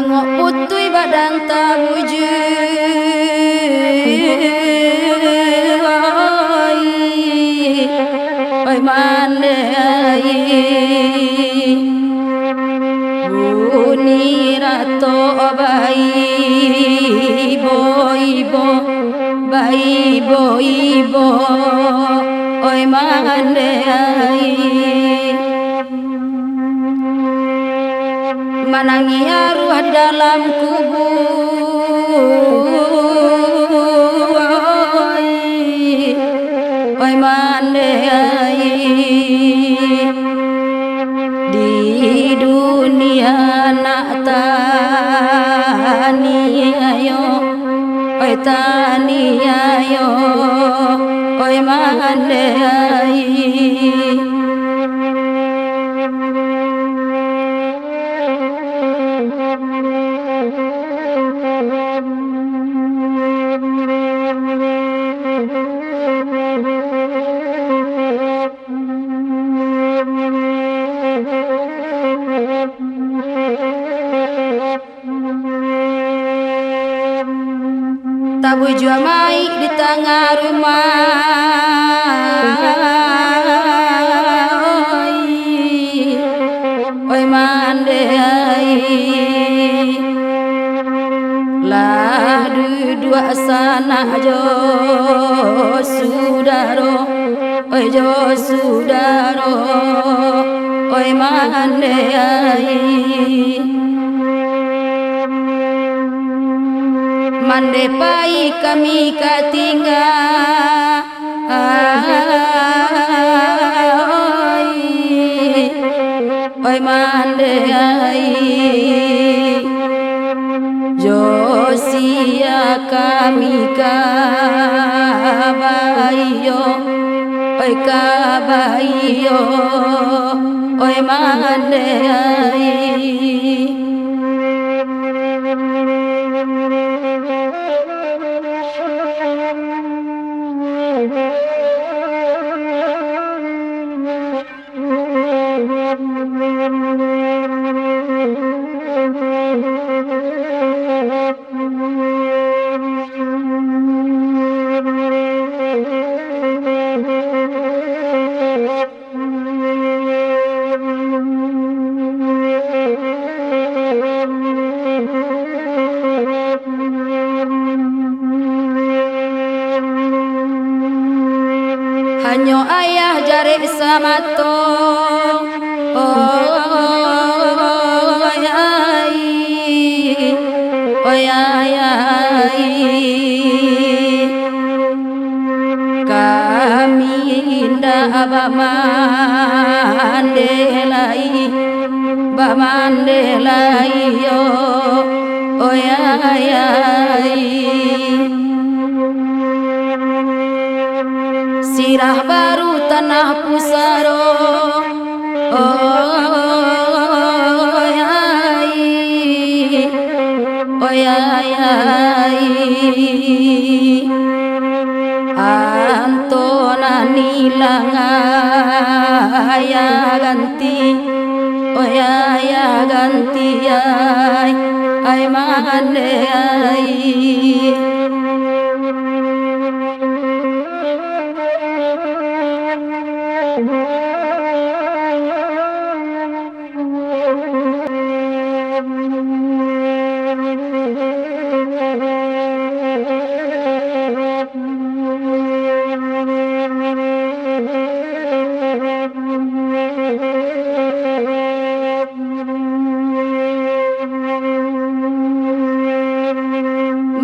Angok putui badan tabuju oi mandai buni rato bai ibo oi mandai manangi arwah dalam kubur oi mandai di dunia nak tani ayo oi tani ayo oi mandai tabu jua mai di tengah rumah oi mandai lah dua sana jo sudaro oi mandai mande pai kami katinggal oi mandai josia kami kabayo oi mandai hanyo ayah jare samato oi kami indah bamandelai yo oi sirah baru tanah pusaro oi antona nilanga ya ganti oi ganti ai mandai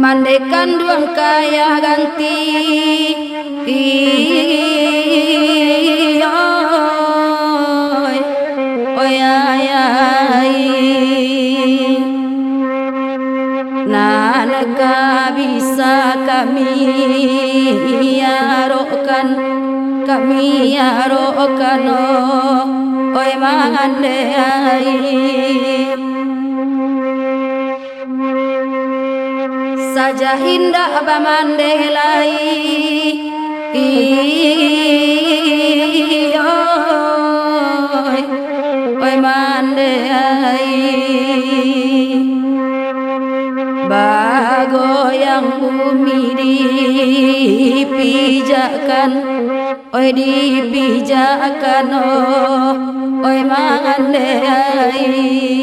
mandekan duang kaya ganti oi nanaka bisa kami arokan oi mandai saja indah bamandelai oi mandai oi dipijakano oi mangande ai